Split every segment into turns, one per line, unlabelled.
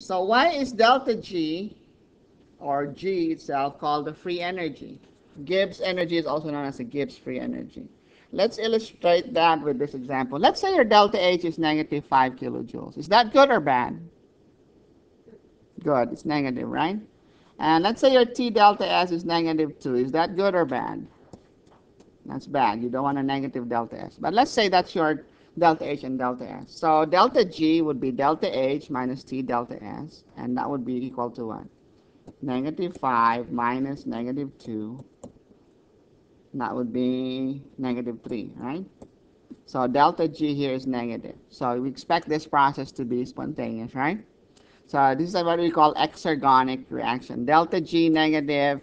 So why is delta G, or G itself, called the free energy? Gibbs energy is also known as the Gibbs free energy. Let's illustrate that with this example. Let's say your delta H is negative 5 kilojoules. Is that good or bad? Good. It's negative, right? And let's say your T delta S is negative 2. Is that good or bad? That's bad. You don't want a negative delta S. But let's say that's your delta H and delta S. So delta G would be delta H minus T delta S. And that would be equal to what? Negative 5 minus negative 2. That would be negative 3, right? So delta G here is negative. So we expect this process to be spontaneous, right? So this is what we call exergonic reaction. Delta G negative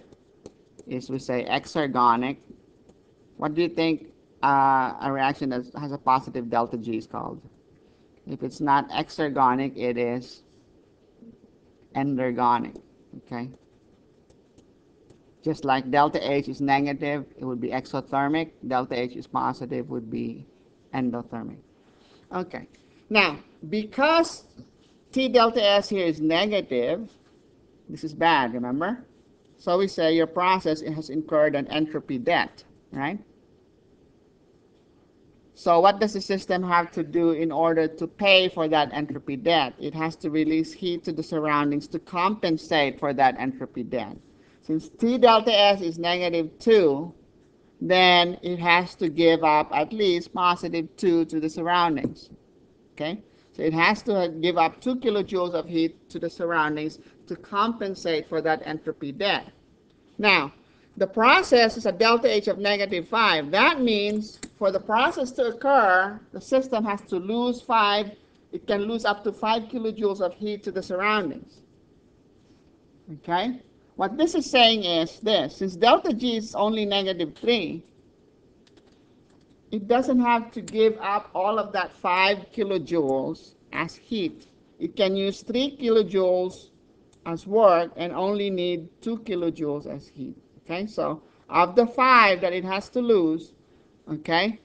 is, we say, exergonic. What do you think a reaction that has a positive delta G is called? If it's not exergonic, it is endergonic. Okay? Just like delta H is negative, it would be exothermic. Delta H is positive, would be endothermic. Okay. Now, because T delta S here is negative, this is bad, remember? So we say your process has incurred an entropy debt, right? So what does the system have to do in order to pay for that entropy debt? It has to release heat to the surroundings to compensate for that entropy debt. Since T delta S is negative 2, then it has to give up at least positive 2 to the surroundings. Okay? So it has to give up 2 kilojoules of heat to the surroundings to compensate for that entropy debt. Now, the process is a delta H of negative 5. That means for the process to occur, the system has to lose 5. It can lose up to 5 kilojoules of heat to the surroundings. Okay? What this is saying is this. Since delta G is only negative 3, it doesn't have to give up all of that 5 kilojoules as heat. It can use 3 kilojoules as work and only need 2 kilojoules as heat. Okay, so of the 5 that it has to lose, okay,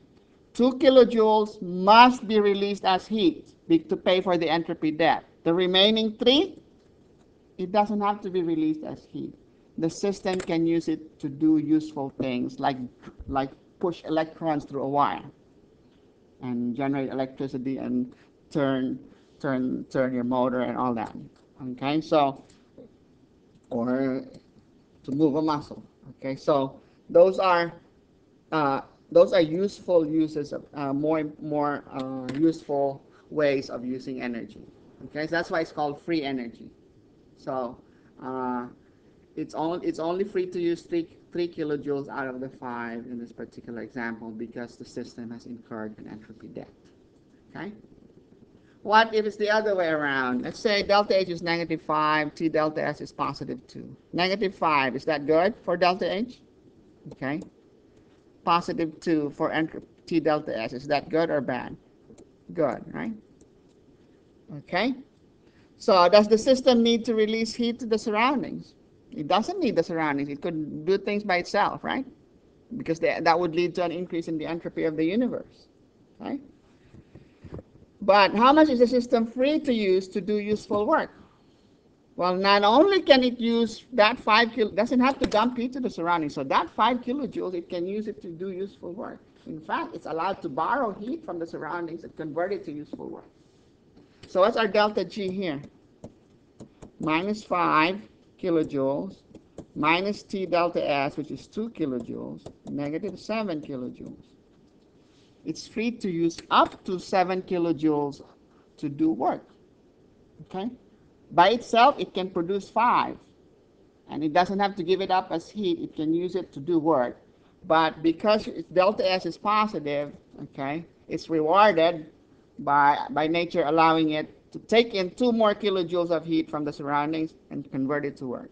2 kilojoules must be released as heat to pay for the entropy debt. The remaining 3, it doesn't have to be released as heat. The system can use it to do useful things like push electrons through a wire and generate electricity and turn your motor and all that. Okay, so, or to move a muscle. Okay, so those are useful uses of more useful ways of using energy. Okay, so that's why it's called free energy. So it's only free to use 3 kilojoules out of the 5 in this particular example because the system has incurred an entropy debt. Okay. What if it's the other way around? Let's say delta H is negative 5, T delta S is positive 2. Negative 5, is that good for delta H? Okay. Positive 2 for T delta S, is that good or bad? Good, right? Okay. So does the system need to release heat to the surroundings? It doesn't need the surroundings. It could do things by itself, right? Because that would lead to an increase in the entropy of the universe. Okay? But how much is the system free to use to do useful work? Well, not only can it use that 5 kilo, doesn't have to dump heat to the surroundings. So that 5 kilojoules, it can use it to do useful work. In fact, it's allowed to borrow heat from the surroundings and convert it to useful work. So what's our delta G here? Minus 5 kilojoules minus T delta S, which is 2 kilojoules, negative 7 kilojoules. It's free to use up to 7 kilojoules to do work. Okay? By itself, it can produce 5. And it doesn't have to give it up as heat. It can use it to do work. But because delta S is positive, okay, it's rewarded by nature allowing it to take in 2 more kilojoules of heat from the surroundings and convert it to work.